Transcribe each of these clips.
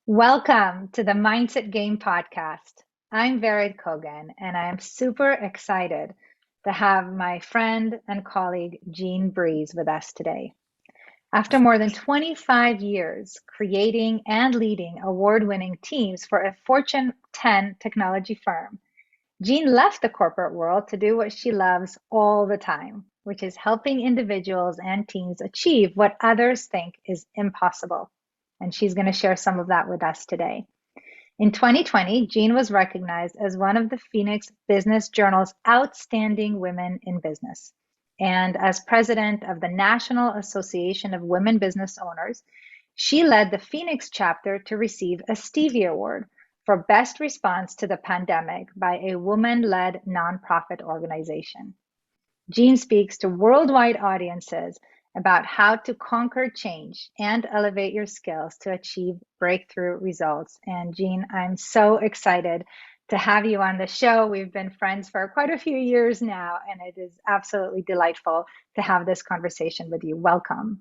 Welcome to the Mindset Game podcast. I'm Vered Kogan, and I am super excited to have my friend and colleague Jean Briese with us today. After more than 25 years creating and leading award-winning teams for a Fortune 10 technology firm, Jean left the corporate world to do what she loves all the time, which is helping individuals and teams achieve what others think is impossible. And she's going to share some of that with us today. In 2020, Jean was recognized as one of the Phoenix Business Journal's outstanding women in business. And as president of the National Association of Women Business Owners, she led the Phoenix chapter to receive a Stevie Award for best response to the pandemic by a woman-led nonprofit organization. Jean speaks to worldwide audiences about how to conquer change and elevate your skills to achieve breakthrough results. And Jean, I'm so excited to have you on the show. We've been friends for quite a few years now, and it is absolutely delightful to have this conversation with you. Welcome.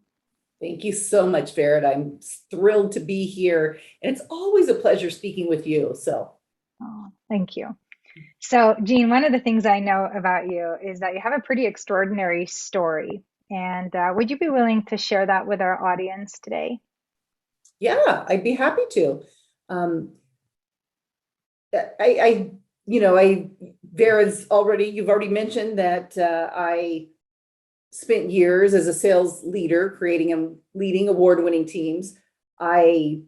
Thank you so much, Vered. I'm thrilled to be here. And it's always a pleasure speaking with you. Thank you. So, Jean, one of the things I know about you is that you have a pretty extraordinary story. And would you be willing to share that with our audience today? Yeah, I'd be happy to. Vered's you've already mentioned that I spent years as a sales leader creating and leading award-winning teams. I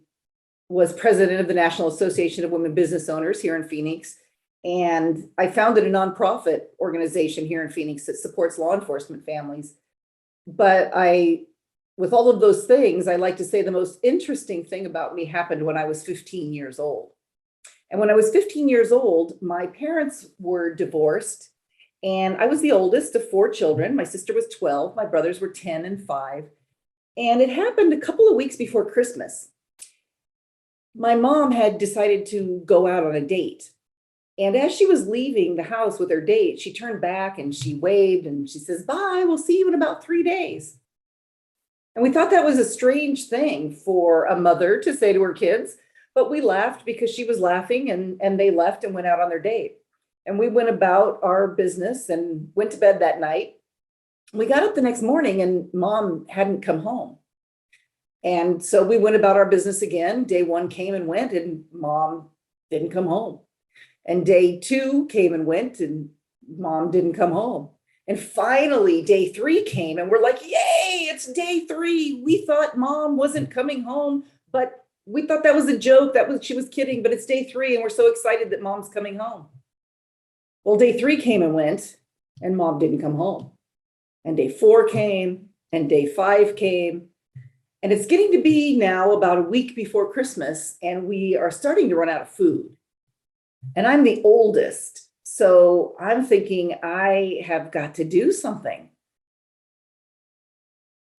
was president of the National Association of Women Business Owners here in Phoenix. And I founded a nonprofit organization here in Phoenix that supports law enforcement families. But with all of those things, I like to say the most interesting thing about me happened when I was 15 years old. And when I was 15 years old, my parents were divorced. And I was the oldest of four children. My sister was 12. My brothers were 10 and 5. And it happened a couple of weeks before Christmas. My mom had decided to go out on a date. And as she was leaving the house with her date, she turned back and she waved and she says, "Bye, we'll see you in about 3 days." And we thought that was a strange thing for a mother to say to her kids, but we laughed because she was laughing and they left and went out on their date. And we went about our business and went to bed that night. We got up the next morning and mom hadn't come home. And so we went about our business again. Day 1 came and went and mom didn't come home. And day 2 came and went and mom didn't come home. And finally, day 3 came and we're like, yay, it's day 3. We thought mom wasn't coming home, but we thought that was a joke. She was kidding, but it's day 3 and we're so excited that mom's coming home. Well, day 3 came and went and mom didn't come home. And day 4 came and day 5 came. And it's getting to be now about a week before Christmas and we are starting to run out of food. And I'm the oldest. So I'm thinking I have got to do something.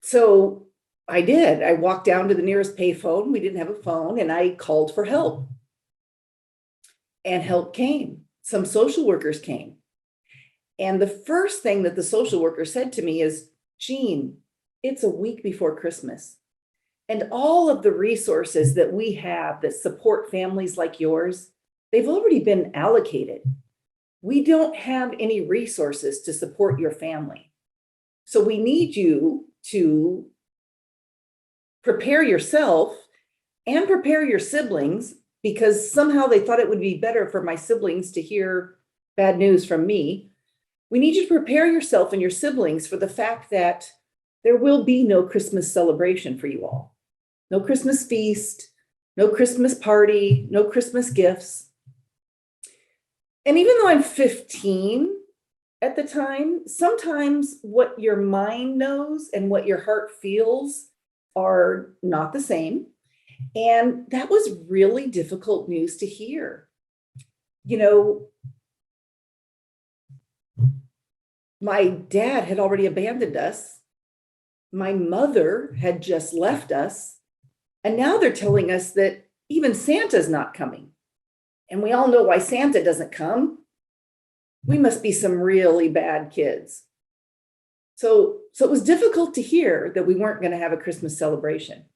So I did. I walked down to the nearest payphone. We didn't have a phone and I called for help. And help came. Some social workers came. And the first thing that the social worker said to me is, "Jean, it's a week before Christmas. And all of the resources that we have that support families like yours, they've already been allocated. We don't have any resources to support your family. So we need you to prepare yourself and prepare your siblings, because somehow they thought it would be better for my siblings to hear bad news from me. We need you to prepare yourself and your siblings for the fact that there will be no Christmas celebration for you all. No Christmas feast, no Christmas party, no Christmas gifts." And even though I'm 15 at the time, sometimes what your mind knows and what your heart feels are not the same. And that was really difficult news to hear. You know, my dad had already abandoned us. My mother had just left us. And now they're telling us that even Santa's not coming. And we all know why Santa doesn't come. We must be some really bad kids. So it was difficult to hear that we weren't going to have a Christmas celebration.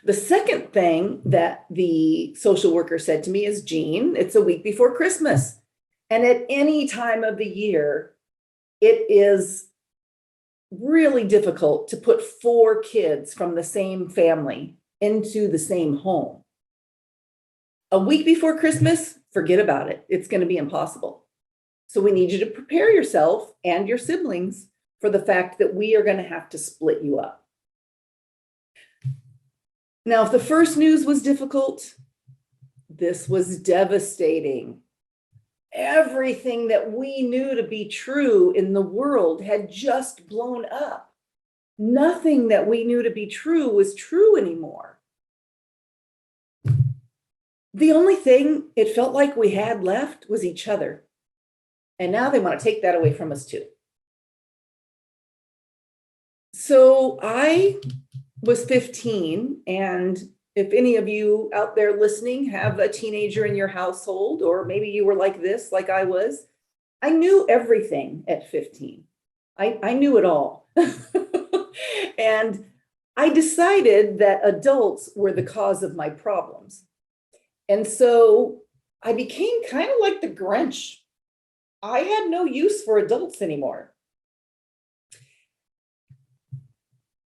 The second thing that the social worker said to me is, Jean, it's a week before Christmas. And at any time of the year, it is really difficult to put 4 kids from the same family into the same home. A week before Christmas, forget about it. It's going to be impossible. So we need you to prepare yourself and your siblings for the fact that we are going to have to split you up. Now, if the first news was difficult, this was devastating. Everything that we knew to be true in the world had just blown up. Nothing that we knew to be true was true anymore. The only thing it felt like we had left was each other. And now they want to take that away from us too. So I was 15, and if any of you out there listening have a teenager in your household, or maybe you were like this, like I was, I knew everything at 15. I knew it all. And I decided that adults were the cause of my problems. And so I became kind of like the Grinch. I had no use for adults anymore.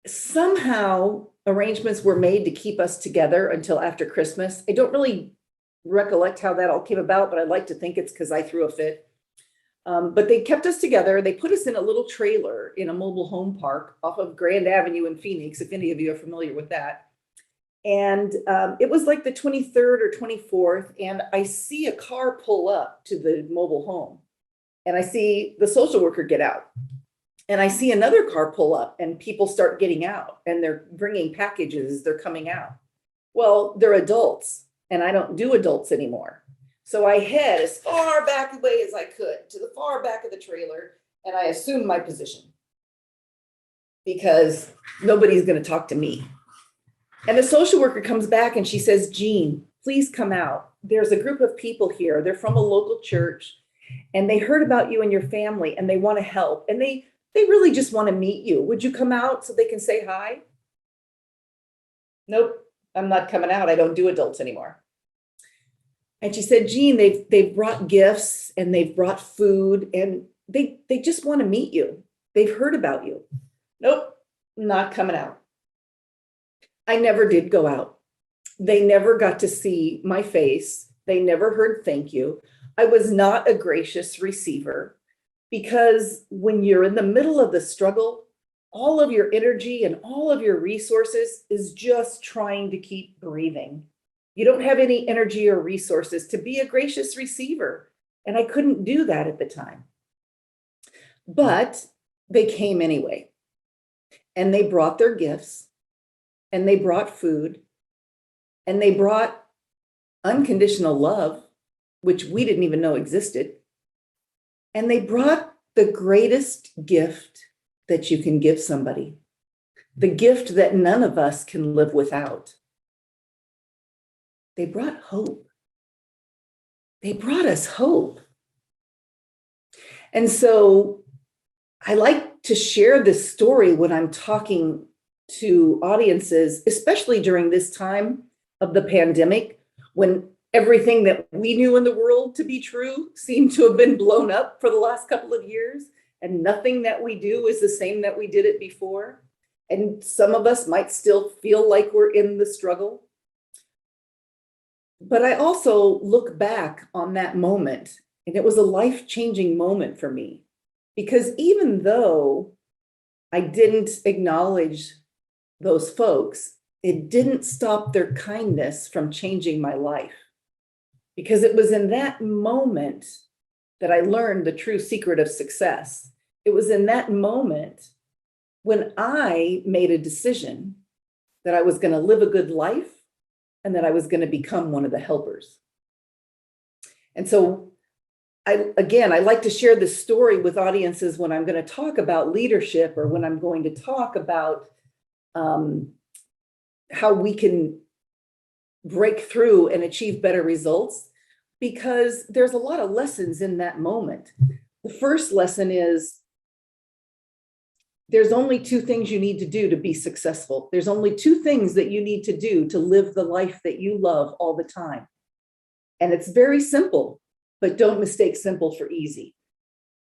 Somehow arrangements were made to keep us together until after Christmas. I don't really recollect how that all came about, but I like to think it's because I threw a fit. But they kept us together. They put us in a little trailer in a mobile home park off of Grand Avenue in Phoenix, if any of you are familiar with that. And it was like the 23rd or 24th, and I see a car pull up to the mobile home, and I see the social worker get out. And I see another car pull up, and people start getting out, and they're bringing packages, they're coming out. Well, they're adults, and I don't do adults anymore. So I head as far back away as I could to the far back of the trailer, and I assume my position because nobody's going to talk to me. And the social worker comes back and she says, Jean, please come out. There's a group of people here. They're from a local church, and they heard about you and your family, and they want to help. And they really just want to meet you. Would you come out so they can say hi? Nope, I'm not coming out. I don't do adults anymore. And she said, Jean, they've brought gifts and they've brought food, and they just want to meet you. They've heard about you. Nope, not coming out. I never did go out. They never got to see my face. They never heard thank you. I was not a gracious receiver, because when you're in the middle of the struggle, all of your energy and all of your resources is just trying to keep breathing. You don't have any energy or resources to be a gracious receiver. And I couldn't do that at the time. But they came anyway. And they brought their gifts, and they brought food, and they brought unconditional love, which we didn't even know existed. And they brought the greatest gift that you can give somebody, the gift that none of us can live without. They brought hope. They brought us hope. And so I like to share this story when I'm talking to audiences, especially during this time of the pandemic, when everything that we knew in the world to be true seemed to have been blown up for the last couple of years, and nothing that we do is the same that we did it before. And some of us might still feel like we're in the struggle. But I also look back on that moment, and it was a life-changing moment for me, because even though I didn't acknowledge those folks, it didn't stop their kindness from changing my life. Because it was in that moment that I learned the true secret of success. It was in that moment when I made a decision that I was going to live a good life and that I was going to become one of the helpers. And so I like to share this story with audiences when I'm going to talk about leadership, or when I'm going to talk about how we can break through and achieve better results, because there's a lot of lessons in that moment. The first lesson is there's only two things you need to do to be successful. There's only two things that you need to do to live the life that you love all the time. And it's very simple, but don't mistake simple for easy.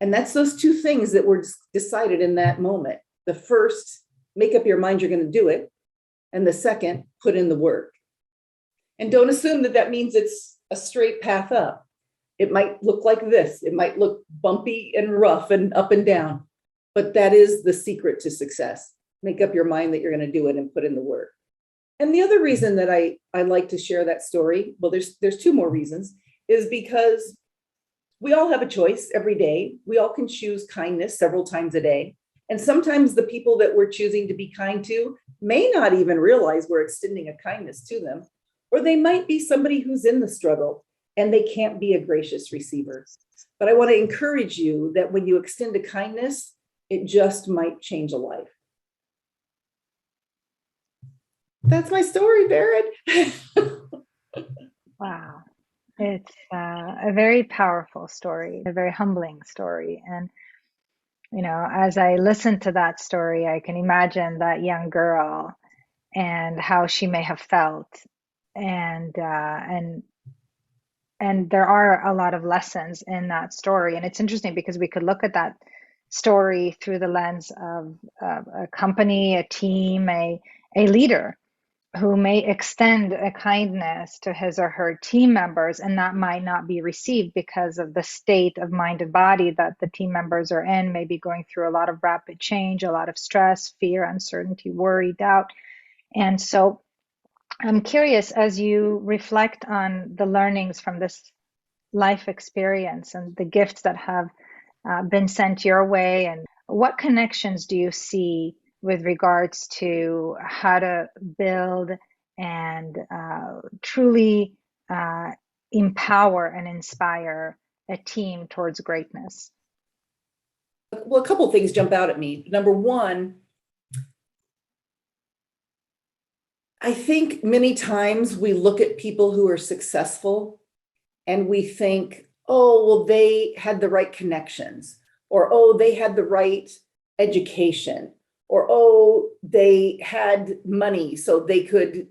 And that's those two things that were decided in that moment. The first, make up your mind you're going to do it. And the second, put in the work. And don't assume that that means it's a straight path up. It might look like this. It might look bumpy and rough and up and down. But that is the secret to success. Make up your mind that you're going to do it and put in the work. And the other reason that I like to share that story, well, there's two more reasons, is because we all have a choice every day. We all can choose kindness several times a day. And sometimes the people that we're choosing to be kind to may not even realize we're extending a kindness to them, or they might be somebody who's in the struggle and they can't be a gracious receiver. But I want to encourage you that when you extend a kindness, it just might change a life. That's my story, Barrett. Wow. It's a very powerful story, a very humbling story. And, as I listen to that story, I can imagine that young girl and how she may have felt. And there are a lot of lessons in that story. And it's interesting because we could look at that story through the lens of a company, a team, a leader who may extend a kindness to his or her team members, and that might not be received because of the state of mind and body that the team members are in, maybe going through a lot of rapid change, a lot of stress, fear, uncertainty, worry, doubt. And so I'm curious, as you reflect on the learnings from this life experience and the gifts that have been sent your way, and what connections do you see with regards to how to build and truly empower and inspire a team towards greatness? Well, a couple of things jump out at me. Number one, I think many times we look at people who are successful and we think, oh, well, they had the right connections, or, oh, they had the right education, or, oh, they had money so they could,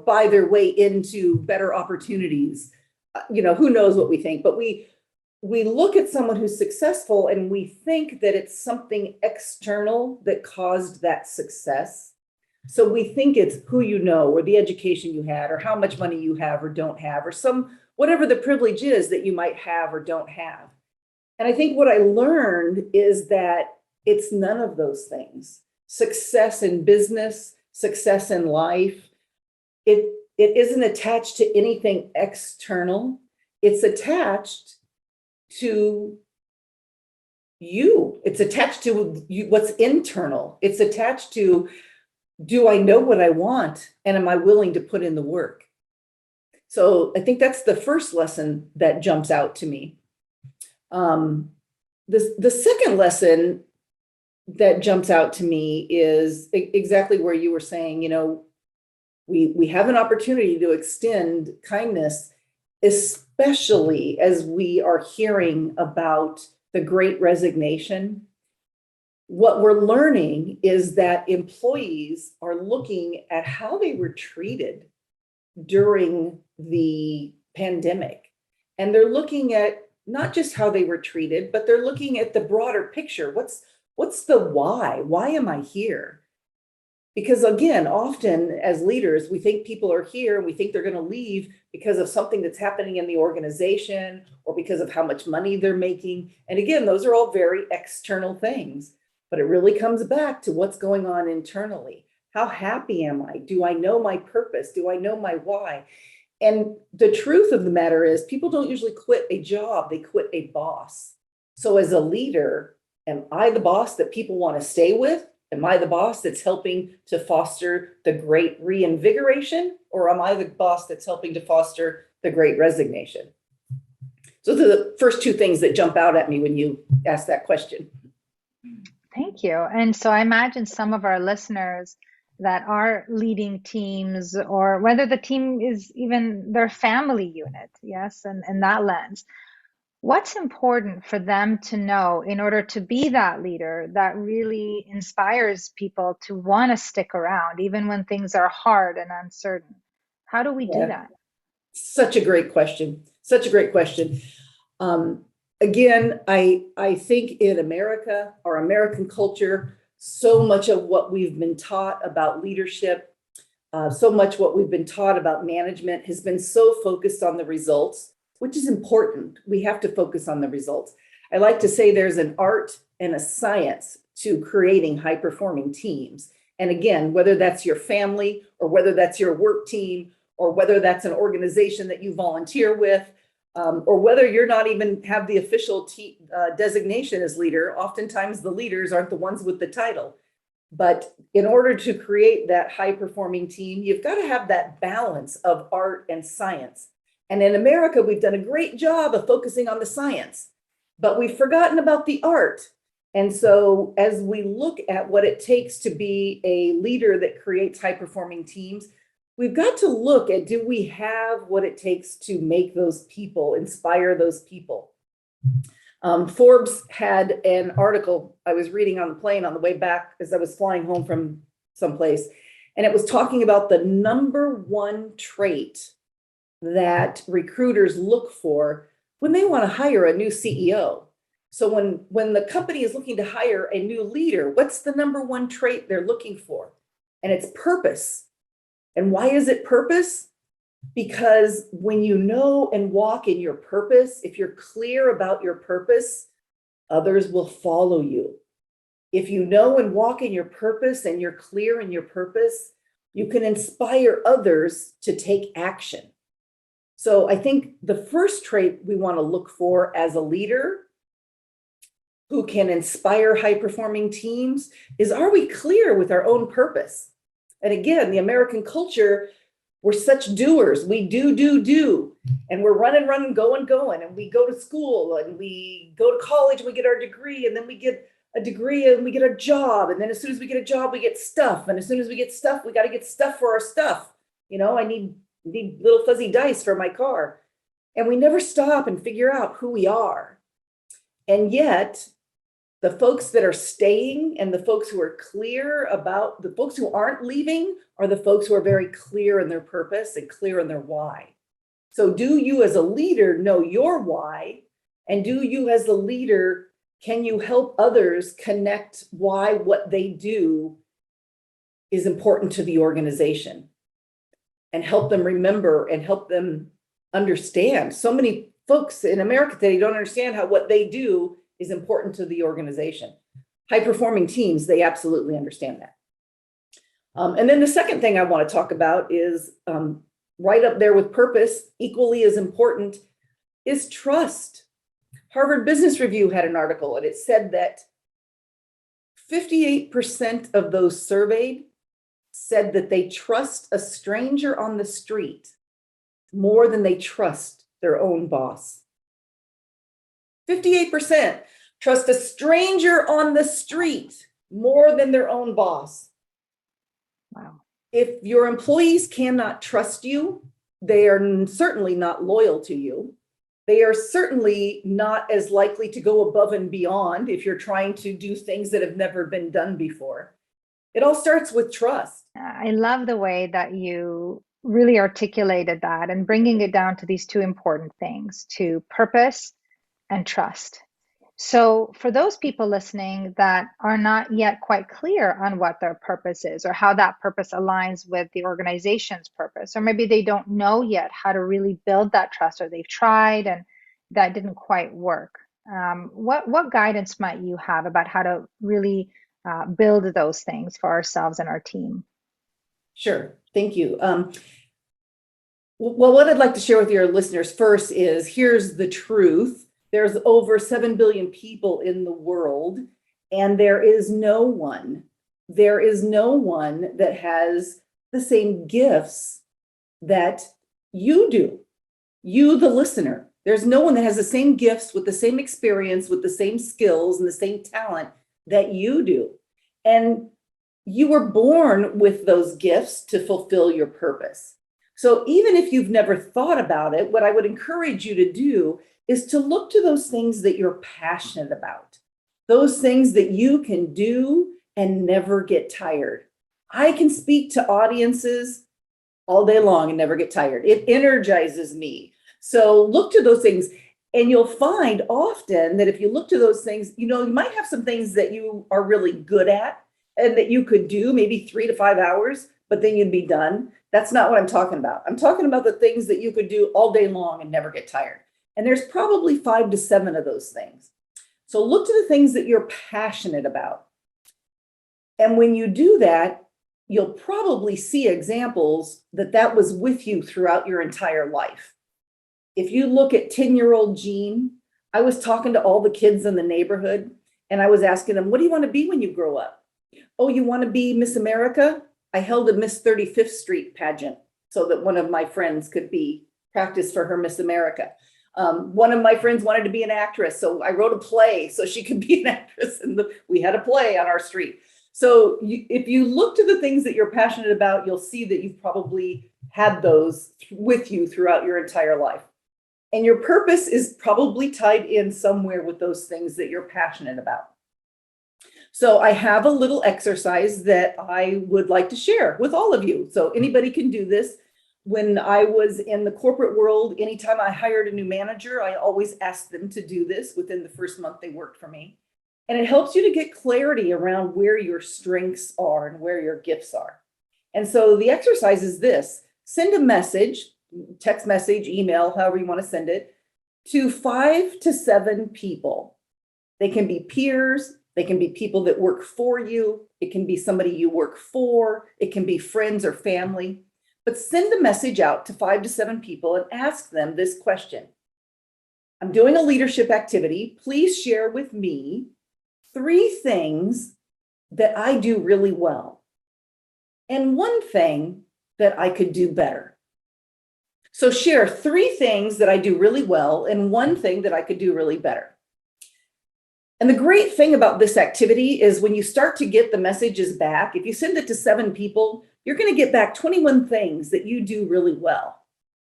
buy their way into better opportunities. Who knows what we think, but we look at someone who's successful and we think that it's something external that caused that success. So we think it's who you know, or the education you had, or how much money you have or don't have, or whatever the privilege is that you might have or don't have. And I think what I learned is that it's none of those things. Success in business, success in life, it isn't attached to anything external. It's attached to you. It's attached to you, what's internal. It's attached to, do I know what I want? And am I willing to put in the work? So I think that's the first lesson that jumps out to me. The second lesson that jumps out to me is exactly where you were saying, we have an opportunity to extend kindness, especially as we are hearing about the Great Resignation. What we're learning is that employees are looking at how they were treated during the pandemic. And they're looking at not just how they were treated, but they're looking at the broader picture. What's the why? Why am I here? Because again, often as leaders, we think people are here and we think they're going to leave because of something that's happening in the organization or because of how much money they're making. And again, those are all very external things, but it really comes back to what's going on internally. How happy am I? Do I know my purpose? Do I know my why? And the truth of the matter is people don't usually quit a job, they quit a boss. So as a leader, am I the boss that people want to stay with? Am I the boss that's helping to foster the great reinvigoration? Or am I the boss that's helping to foster the great resignation? So those are the first two things that jump out at me when you ask that question. Thank you. And so I imagine some of our listeners that are leading teams, or whether the team is even their family unit, yes, and that lens. What's important for them to know in order to be that leader that really inspires people to want to stick around, even when things are hard and uncertain? How do we do Yeah, that? such a great question. Such a great question. Um, Again, I think in America, our American culture, so much of what we've been taught about leadership, so much what we've been taught about management has been so focused on the results, which is important. We have to focus on the results. I like to say there's an art and a science to creating high performing teams. And again, whether that's your family or whether that's your work team or whether that's an organization that you volunteer with, or whether you're not even have the official designation as leader, oftentimes the leaders aren't the ones with the title. But in order to create that high performing team, you've got to have that balance of art and science. And in America, we've done a great job of focusing on the science, but we've forgotten about the art. And so as we look at what it takes to be a leader that creates high performing teams, we've got to look at, do we have what it takes to make those people, inspire those people? Forbes had an article I was reading on the plane on the way back as I was flying home from someplace, and it was talking about the number one trait that recruiters look for when they want to hire a new CEO. So when the company is looking to hire a new leader, what's the number one trait they're looking for? And it's purpose. And why is it purpose? Because when you know and walk in your purpose, if you're clear about your purpose, others will follow you. If you know and walk in your purpose and you're clear in your purpose, you can inspire others to take action. So I think the first trait we want to look for as a leader who can inspire high performing teams is, are we clear with our own purpose? And again, the American culture, we're such doers. We do. And we're running, going. And we go to school and we go to college, and we get our degree, and then we get a degree and we get a job. And then as soon as we get a job, we get stuff. And as soon as we get stuff, we got to get stuff for our stuff. You know, I need little fuzzy dice for my car. And we never stop and figure out who we are. And yet, the folks that are staying and the folks who are clear about, the folks who aren't leaving are the folks who are very clear in their purpose and clear in their why. So do you as a leader know your why? And do you as the leader, can you help others connect why what they do is important to the organization? And help them remember and help them understand. So many folks in America today don't understand how what they do is important to the organization. High performing teams, they absolutely understand that. And then the second thing I want to talk about is right up there with purpose, equally as important, is trust. Harvard Business Review had an article, and it said that 58% of those surveyed said that they trust a stranger on the street more than they trust their own boss. 58% trust a stranger on the street more than their own boss. Wow. If your employees cannot trust you, they are certainly not loyal to you. They are certainly not as likely to go above and beyond if you're trying to do things that have never been done before. It all starts with trust. I love the way that you really articulated that and bringing it down to these two important things, to purpose and trust. So for those people listening that are not yet quite clear on what their purpose is or how that purpose aligns with the organization's purpose, or maybe they don't know yet how to really build that trust, or they've tried and that didn't quite work. What guidance might you have about how to really build those things for ourselves and our team? Sure. Thank you. Well, what I'd like to share with your listeners first is, here's the truth. There's over 7 billion people in the world, and there is no one that has the same gifts that you do. You, the listener, there's no one that has the same gifts with the same experience, with the same skills and the same talent that you do. And you were born with those gifts to fulfill your purpose. So even if you've never thought about it, what I would encourage you to do is to look to those things that you're passionate about, those things that you can do and never get tired. I can speak to audiences all day long and never get tired. It energizes me. So look to those things. And you'll find often that if you look to those things, you might have some things that you are really good at and that you could do maybe 3 to 5 hours, but then you'd be done. That's not what I'm talking about. I'm talking about the things that you could do all day long and never get tired. And there's probably 5 to 7 of those things. So look to the things that you're passionate about. And when you do that, you'll probably see examples that was with you throughout your entire life. If you look at 10-year-old Jean, I was talking to all the kids in the neighborhood and I was asking them, what do you want to be when you grow up? Oh, you want to be Miss America? I held a Miss 35th Street pageant so that one of my friends could practice for her Miss America. One of my friends wanted to be an actress, so I wrote a play so she could be an actress, and we had a play on our street. So if you look to the things that you're passionate about, you'll see that you've probably had those with you throughout your entire life. And your purpose is probably tied in somewhere with those things that you're passionate about. So I have a little exercise that I would like to share with all of you. So anybody can do this. When I was in the corporate world, anytime I hired a new manager, I always asked them to do this within the first month they worked for me. And it helps you to get clarity around where your strengths are and where your gifts are. And so the exercise is this: send a message, text message, email, however you want to send it, to 5 to 7 people. They can be peers. They can be people that work for you. It can be somebody you work for. It can be friends or family. But send a message out to 5 to 7 people and ask them this question. I'm doing a leadership activity. Please share with me 3 things that I do really well and 1 thing that I could do better. So share 3 things that I do really well and 1 thing that I could do really better. And the great thing about this activity is when you start to get the messages back, if you send it to 7 people, you're going to get back 21 things that you do really well.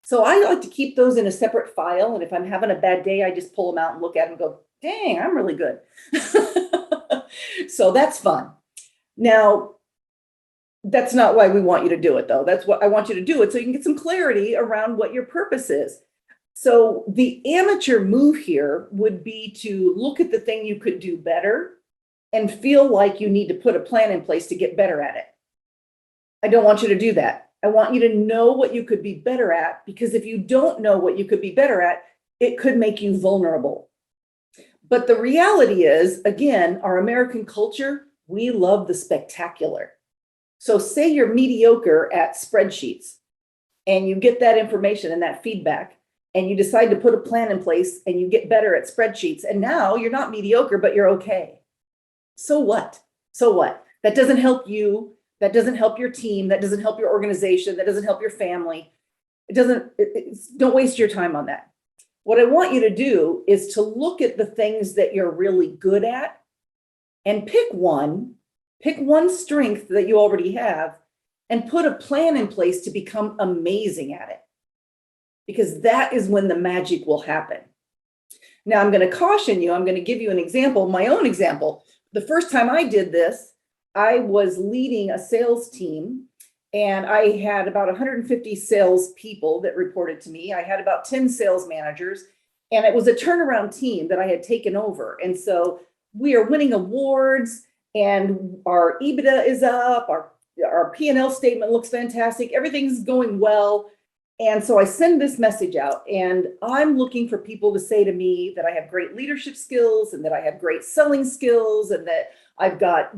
So I like to keep those in a separate file. And if I'm having a bad day, I just pull them out and look at them and go, dang, I'm really good. So that's fun. Now, that's not why we want you to do it, though. That's what I want you to do it so you can get some clarity around what your purpose is. So the amateur move here would be to look at the thing you could do better and feel like you need to put a plan in place to get better at it. I don't want you to do that. I want you to know what you could be better at, because if you don't know what you could be better at, it could make you vulnerable. But the reality is, again, our American culture, we love the spectacular. So say you're mediocre at spreadsheets and you get that information and that feedback, and you decide to put a plan in place and you get better at spreadsheets. And now you're not mediocre, but you're okay. So what? So what? That doesn't help you. That doesn't help your team. That doesn't help your organization. That doesn't help your family. Don't waste your time on that. What I want you to do is to look at the things that you're really good at and pick one strength that you already have and put a plan in place to become amazing at it. Because that is when the magic will happen. Now, I'm going to caution you. I'm going to give you an example, my own example. The first time I did this, I was leading a sales team, and I had about 150 sales people that reported to me. I had about 10 sales managers, and it was a turnaround team that I had taken over. And so we are winning awards, and our EBITDA is up. Our P&L statement looks fantastic. Everything's going well. And so I send this message out, and I'm looking for people to say to me that I have great leadership skills and that I have great selling skills and that I've got,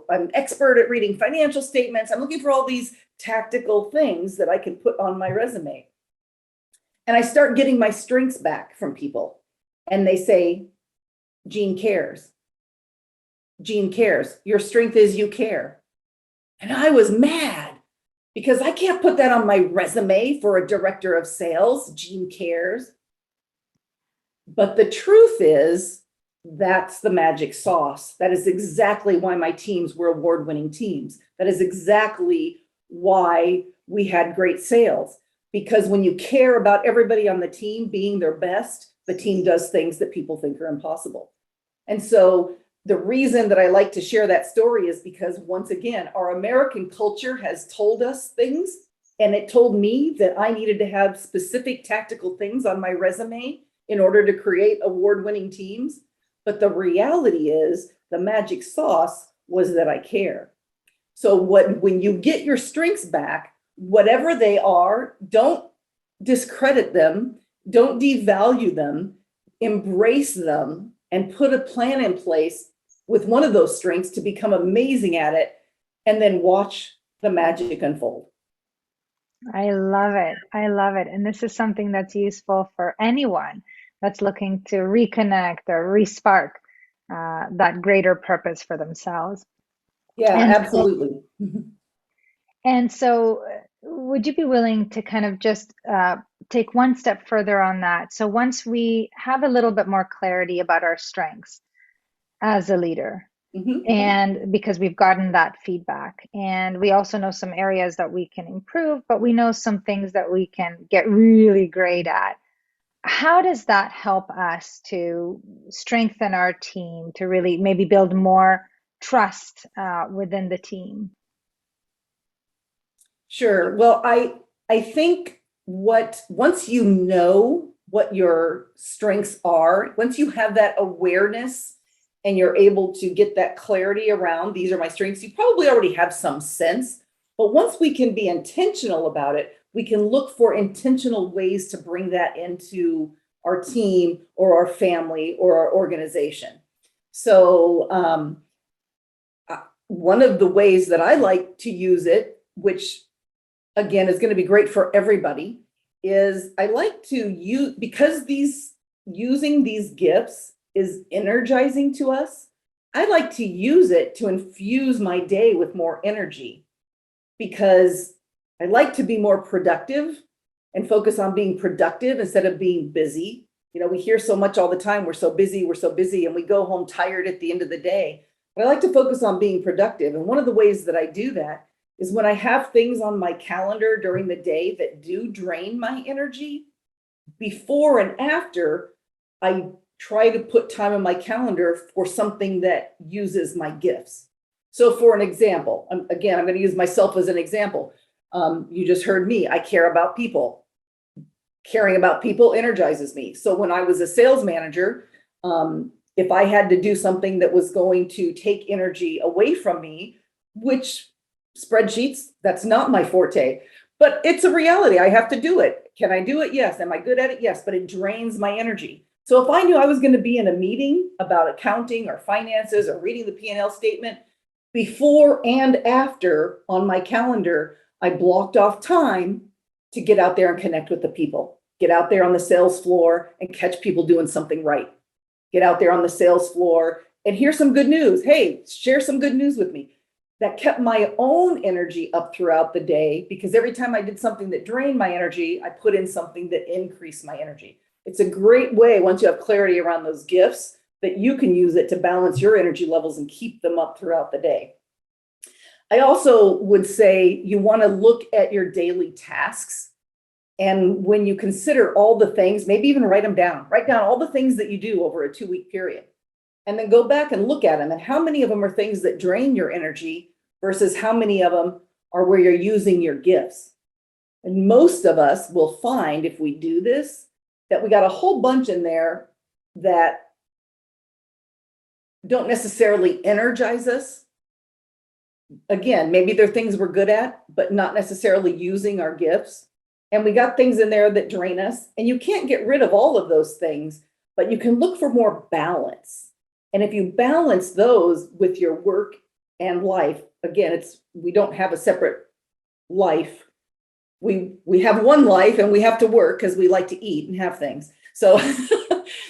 I'm expert at reading financial statements. I'm looking for all these tactical things that I can put on my resume. And I start getting my strengths back from people. And they say, Jean cares. Jean cares. Your strength is you care. And I was mad, because I can't put that on my resume for a director of sales. Jean cares. But the truth is, that's the magic sauce. That is exactly why my teams were award-winning teams. That is exactly why we had great sales. Because when you care about everybody on the team being their best, the team does things that people think are impossible. And so the reason that I like to share that story is because, once again, our American culture has told us things, and it told me that I needed to have specific tactical things on my resume in order to create award-winning teams. But the reality is, the magic sauce was that I care. So when you get your strengths back, whatever they are, don't discredit them, don't devalue them, embrace them, and put a plan in place with one of those strengths to become amazing at it, and then watch the magic unfold. I love it. I love it. And this is something that's useful for anyone that's looking to reconnect or respark that greater purpose for themselves. Yeah, And so, absolutely. and so, would you be willing to kind of just take one step further on that? So once we have a little bit more clarity about our strengths as a leader, Mhm. and because we've gotten that feedback, and we also know some areas that we can improve, but we know some things that we can get really great at. How does that help us to strengthen our team, to really maybe build more trust within the team? Sure. Well, I think once you know what your strengths are, once you have that awareness and you're able to get that clarity around these are my strengths, you probably already have some sense. But once we can be intentional about it, we can look for intentional ways to bring that into our team or our family or our organization. So one of the ways that I like to use it, which again is going to be great for everybody, is I like to use, because using these gifts is energizing to us, I like to use it to infuse my day with more energy, because I like to be more productive and focus on being productive instead of being busy. You know, we hear so much all the time, we're so busy, and we go home tired at the end of the day. But I like to focus on being productive. And one of the ways that I do that is when I have things on my calendar during the day that do drain my energy, before and after, I try to put time on my calendar for something that uses my gifts. So for an example, again, I'm going to use myself as an example. You just heard me. I care about people. Caring about people energizes me. So when I was a sales manager, if I had to do something that was going to take energy away from me, which spreadsheets, that's not my forte, but it's a reality. I have to do it. Can I do it? Yes. Am I good at it? Yes, but it drains my energy. So if I knew I was going to be in a meeting about accounting or finances or reading the P&L statement, before and after on my calendar, I blocked off time to get out there and connect with the people, get out there on the sales floor and catch people doing something right. Get out there on the sales floor and hear some good news. Hey, share some good news with me. That kept my own energy up throughout the day, because every time I did something that drained my energy, I put in something that increased my energy. It's a great way, once you have clarity around those gifts, that you can use it to balance your energy levels and keep them up throughout the day. I also would say you want to look at your daily tasks. And when you consider all the things, maybe even write down all the things that you do over a 2-week period. And then go back and look at them, and how many of them are things that drain your energy versus how many of them are where you're using your gifts. And most of us will find, if we do this, that we got a whole bunch in there that don't necessarily energize us. Again, maybe they're things we're good at, but not necessarily using our gifts. And we got things in there that drain us. And you can't get rid of all of those things, but you can look for more balance. And if you balance those with your work and life, again, we don't have a separate life. We have one life, and we have to work because we like to eat and have things. So,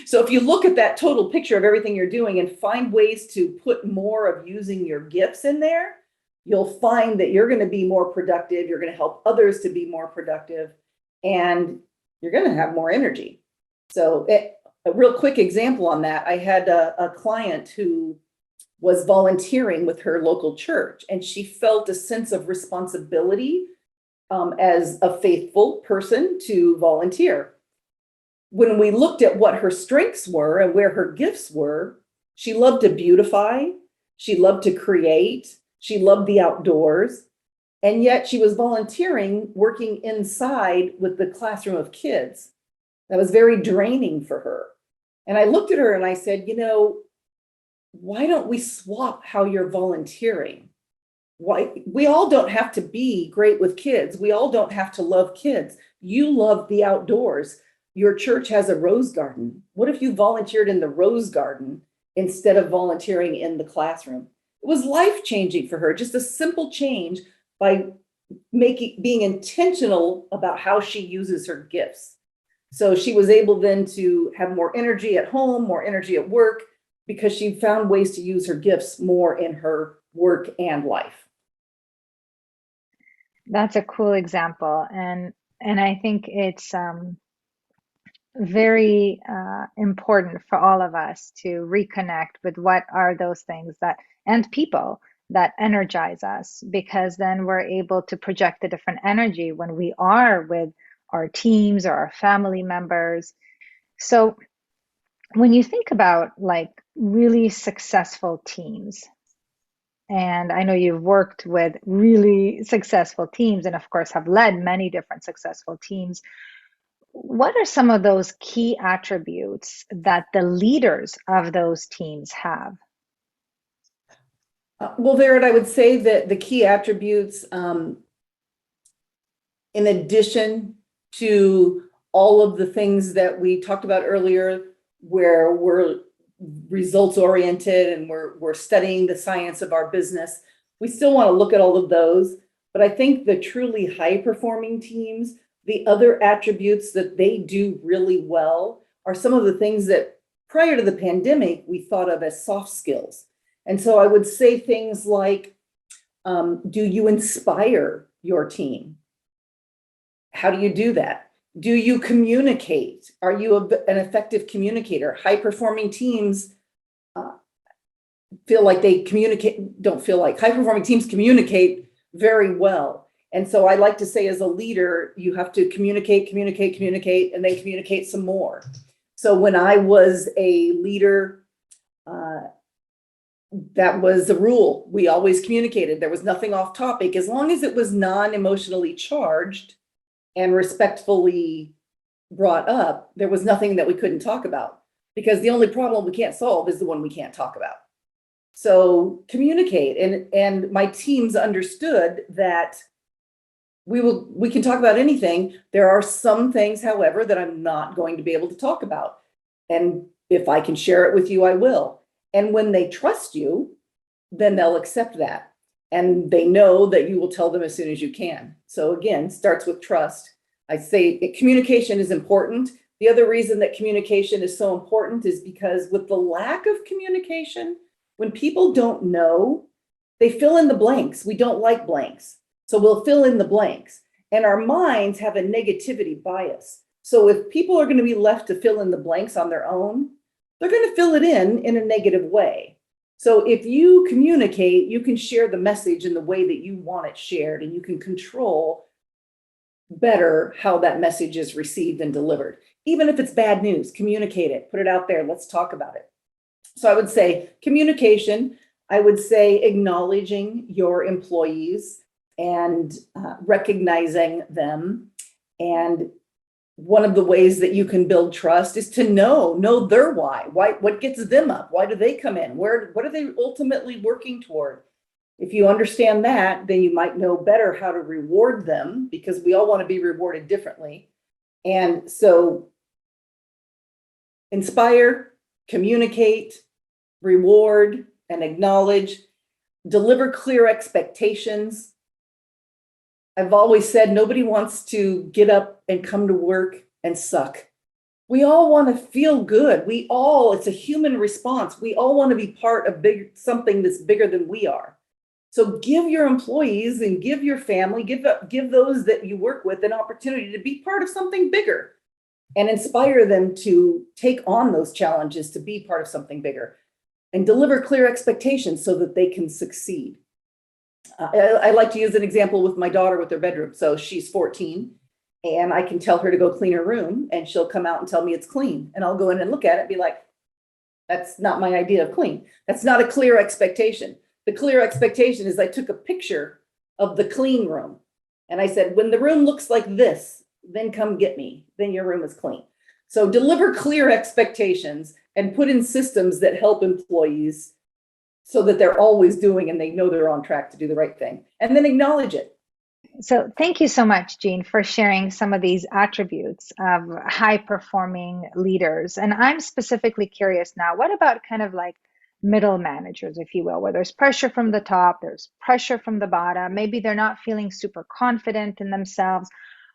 so if you look at that total picture of everything you're doing and find ways to put more of using your gifts in there, you'll find that you're going to be more productive. You're going to help others to be more productive, and you're going to have more energy. So a real quick example on that, I had a client who was volunteering with her local church, and she felt a sense of responsibility as a faithful person to volunteer. When we looked at what her strengths were and where her gifts were, she loved to beautify, she loved to create, she loved the outdoors, and yet she was volunteering, working inside with the classroom of kids. That was very draining for her. And I looked at her and I said, why don't we swap how you're volunteering? Why we all don't have to be great with kids. We all don't have to love kids. You love the outdoors. Your church has a rose garden. What if you volunteered in the rose garden instead of volunteering in the classroom? It was life-changing for her, just a simple change by being intentional about how she uses her gifts. So she was able then to have more energy at home, more energy at work, because she found ways to use her gifts more in her work and life. That's a cool example, and I think it's very important for all of us to reconnect with what are those things that and people that energize us, because then we're able to project a different energy when we are with our teams or our family members. So when you think about like really successful teams, and I know you've worked with really successful teams and, of course, have led many different successful teams. What are some of those key attributes that the leaders of those teams have? Well, Vered, I would say that the key attributes, in addition to all of the things that we talked about earlier, where we're results oriented and we're studying the science of our business, we still want to look at all of those. But I think the truly high performing teams, the other attributes that they do really well are some of the things that prior to the pandemic we thought of as soft skills. And so I would say things like, do you inspire your team? How do you do that? Do you communicate? Are you an effective communicator? High performing teams feel like they communicate, don't feel like high performing teams communicate very well. And so I like to say, as a leader, you have to communicate, and then communicate some more. So when I was a leader, that was the rule. We always communicated. There was nothing off topic, as long as it was non-emotionally charged and respectfully brought up. There was nothing that we couldn't talk about, because the only problem we can't solve is the one we can't talk about. So communicate, and my teams understood that we can talk about anything. There are some things, however, that I'm not going to be able to talk about. And if I can share it with you, I will. And when they trust you, then they'll accept that. And they know that you will tell them as soon as you can. So again, starts with trust. I say communication is important. The other reason that communication is so important is because with the lack of communication, when people don't know, they fill in the blanks. We don't like blanks. So we'll fill in the blanks. And our minds have a negativity bias. So if people are going to be left to fill in the blanks on their own, they're going to fill it in a negative way. So if you communicate, you can share the message in the way that you want it shared, and you can control better how that message is received and delivered. Even if it's bad news, communicate it, put it out there, let's talk about it. So I would say communication. I would say acknowledging your employees and recognizing them. And one of the ways that you can build trust is to know their why, what gets them up, why do they come in, what are they ultimately working toward? If you understand that, then you might know better how to reward them, because we all want to be rewarded differently. And so inspire, communicate, reward, and acknowledge, deliver clear expectations. I've always said nobody wants to get up and come to work and suck. We all want to feel good. It's a human response. We all want to be part of something that's bigger than we are. So give your employees and give your family, give those that you work with an opportunity to be part of something bigger, and inspire them to take on those challenges to be part of something bigger, and deliver clear expectations so that they can succeed. I like to use an example with my daughter with her bedroom. So she's 14 and I can tell her to go clean her room and she'll come out and tell me it's clean. And I'll go in and look at it and be like, that's not my idea of clean. That's not a clear expectation. The clear expectation is I took a picture of the clean room and I said, when the room looks like this, then come get me. Then your room is clean. So deliver clear expectations and put in systems that help employees so that they're always doing and they know they're on track to do the right thing, and then acknowledge it. So thank you so much, Jean, for sharing some of these attributes of high performing leaders. And I'm specifically curious now, what about kind of like middle managers, if you will, where there's pressure from the top, there's pressure from the bottom, maybe they're not feeling super confident in themselves.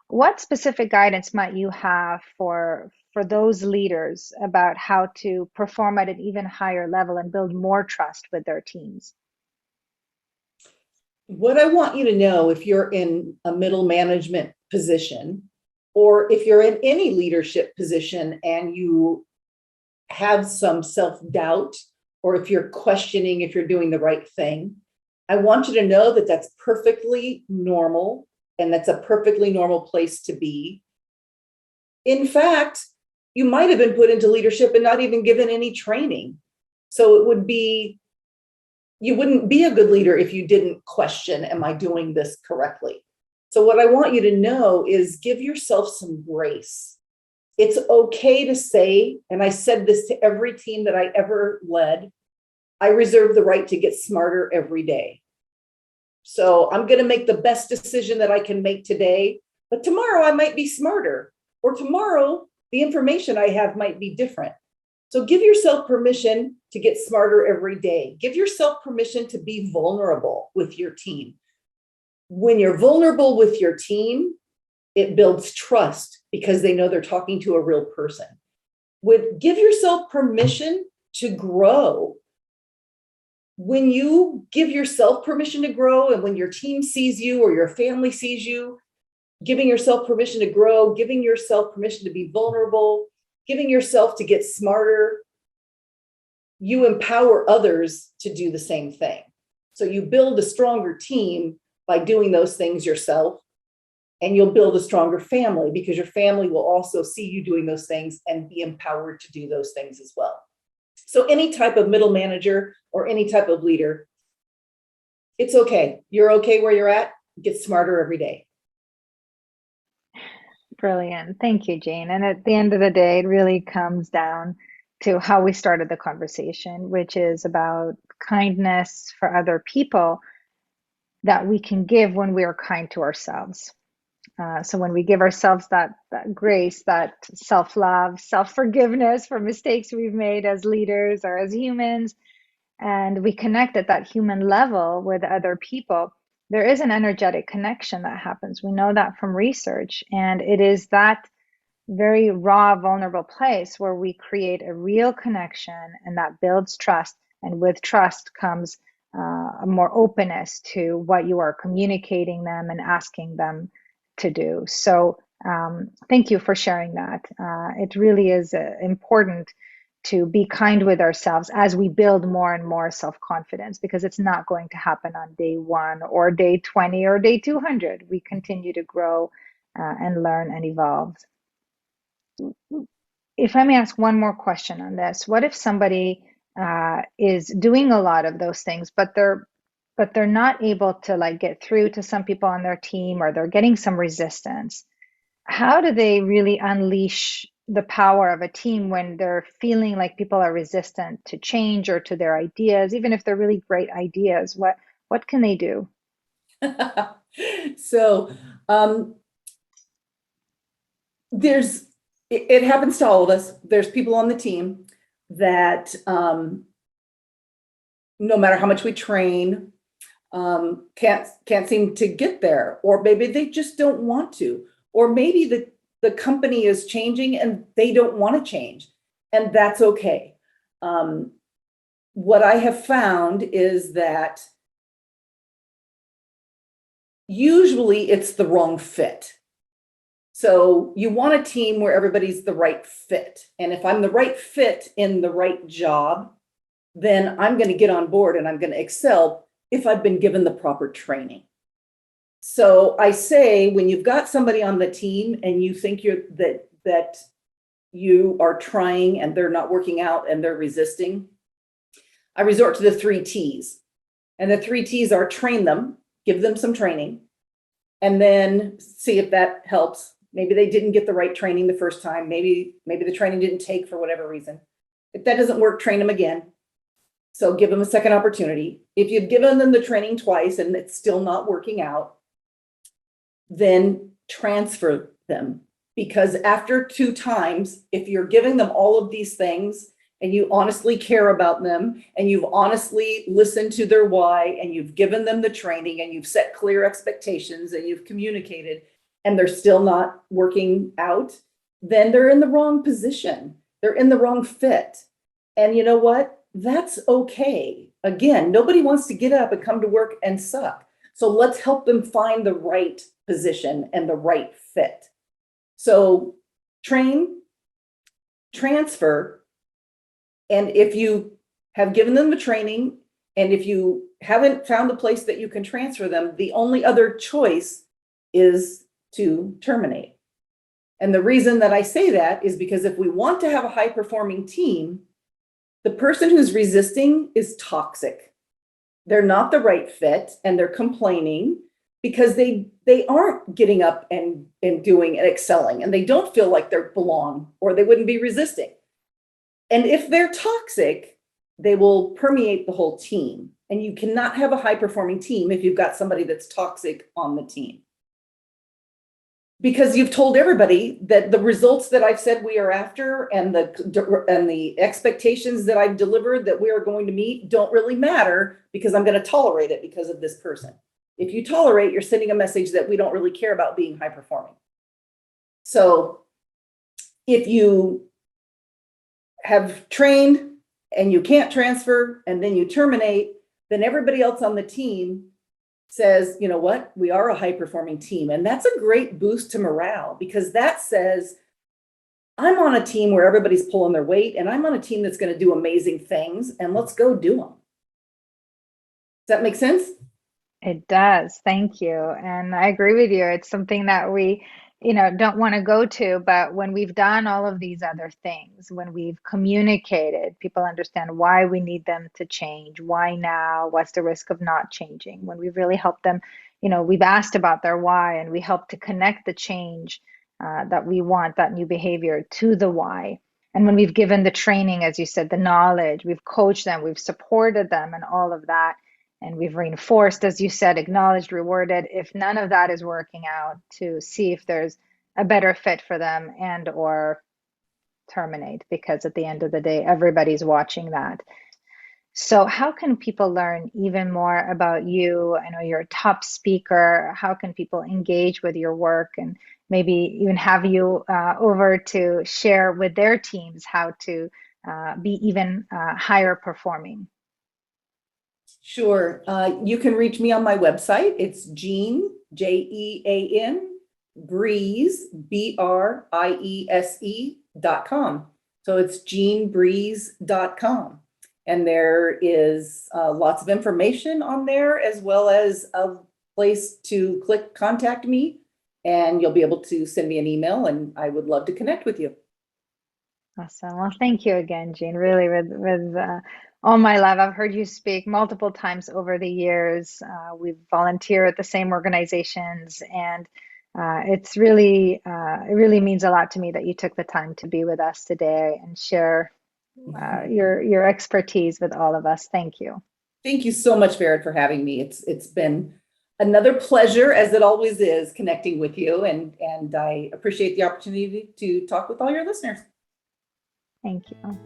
What specific guidance might you have for those leaders about how to perform at an even higher level and build more trust with their teams? What I want you to know, if you're in a middle management position, or if you're in any leadership position and you have some self-doubt, or if you're questioning if you're doing the right thing, I want you to know that that's perfectly normal and that's a perfectly normal place to be. In fact, you might have been put into leadership and not even given any training. So it would be, you wouldn't be a good leader if you didn't question, am I doing this correctly? So what I want you to know is give yourself some grace. It's okay to say, and I said this to every team that I ever led, I reserve the right to get smarter every day. So I'm going to make the best decision that I can make today, but tomorrow I might be smarter, or tomorrow the information I have might be different. So give yourself permission to get smarter every day. Give yourself permission to be vulnerable with your team. When you're vulnerable with your team, it builds trust because they know they're talking to a real person. Give yourself permission to grow. When you give yourself permission to grow, and when your team sees you or your family sees you, giving yourself permission to grow, giving yourself permission to be vulnerable, giving yourself to get smarter, you empower others to do the same thing. So you build a stronger team by doing those things yourself, and you'll build a stronger family because your family will also see you doing those things and be empowered to do those things as well. So any type of middle manager or any type of leader, it's okay. You're okay where you're at. Get smarter every day. Brilliant. Thank you, Jane. And at the end of the day, it really comes down to how we started the conversation, which is about kindness for other people that we can give when we are kind to ourselves. So when we give ourselves that grace, that self-love, self-forgiveness for mistakes we've made as leaders or as humans, and we connect at that human level with other people, there is an energetic connection that happens. We know that from research, and it is that very raw, vulnerable place where we create a real connection, and that builds trust. And with trust comes a more openness to what you are communicating them and asking them to do. So thank you for sharing that. It really is important to be kind with ourselves as we build more and more self-confidence, because it's not going to happen on day 1 or day 20 or day 200. We continue to grow and learn and evolve. If I may ask one more question on this, what if somebody is doing a lot of those things, but they're not able to like get through to some people on their team, or they're getting some resistance? How do they really unleash the power of a team when they're feeling like people are resistant to change or to their ideas, even if they're really great ideas? What can they do? So it happens to all of us. There's people on the team that no matter how much we train, can't seem to get there, or maybe they just don't want to, or maybe the company is changing and they don't want to change, and that's okay. What I have found is that usually it's the wrong fit. So you want a team where everybody's the right fit. And if I'm the right fit in the right job, then I'm going to get on board and I'm going to excel. if I've been given the proper training. So I say, when you've got somebody on the team and you think that you are trying and they're not working out and they're resisting, I resort to the 3 T's. And the 3 T's are train them, give them some training, and then see if that helps. Maybe they didn't get the right training the first time. Maybe the training didn't take for whatever reason. If that doesn't work, train them again. So give them a second opportunity. If you've given them the training twice and it's still not working out, then transfer them. Because after 2 times, if you're giving them all of these things and you honestly care about them and you've honestly listened to their why and you've given them the training and you've set clear expectations and you've communicated and they're still not working out, then they're in the wrong position. They're in the wrong fit. And you know what? That's okay. Again, nobody wants to get up and come to work and suck. So let's help them find the right position and the right fit. So train, transfer, and if you have given them the training and if you haven't found a place that you can transfer them, the only other choice is to terminate. And the reason that I say that is because if we want to have a high-performing team, the person who's resisting is toxic. They're not the right fit and they're complaining because they aren't getting up and doing and excelling and they don't feel like they belong or they wouldn't be resisting. And if they're toxic, they will permeate the whole team. And you cannot have a high-performing team if you've got somebody that's toxic on the team. Because you've told everybody that the results that I've said we are after and the expectations that I've delivered that we are going to meet don't really matter because I'm going to tolerate it because of this person. If you tolerate, you're sending a message that we don't really care about being high performing. So if you have trained and you can't transfer and then you terminate, then everybody else on the team says, you know what, we are a high-performing team. And that's a great boost to morale because that says, I'm on a team where everybody's pulling their weight and I'm on a team that's going to do amazing things and let's go do them. Does that make sense? It does. Thank you. And I agree with you. It's something that we, don't want to go to, but when we've done all of these other things, when we've communicated, people understand why we need them to change, why now, what's the risk of not changing. When we've really helped them, we've asked about their why and we help to connect the change that we want, that new behavior to the why. And when we've given the training, as you said, the knowledge, we've coached them, we've supported them and all of that. And we've reinforced, as you said, acknowledged, rewarded. If none of that is working out, to see if there's a better fit for them and or terminate, because at the end of the day, everybody's watching that. So how can people learn even more about you? I know you're a top speaker. How can people engage with your work and maybe even have you over to share with their teams how to be even higher performing? Sure. You can reach me on my website. It's Jean, Jean, Briese, Briese.com. So it's jeanbriese.com. And there is lots of information on there as well as a place to click contact me. And you'll be able to send me an email and I would love to connect with you. Awesome. Well, thank you again, Jean. Really, with all my love. I've heard you speak multiple times over the years. We've volunteered at the same organizations, and it really means a lot to me that you took the time to be with us today and share your expertise with all of us. Thank you. Thank you so much, Vered, for having me. It's been another pleasure, as it always is, connecting with you, and I appreciate the opportunity to talk with all your listeners. Thank you.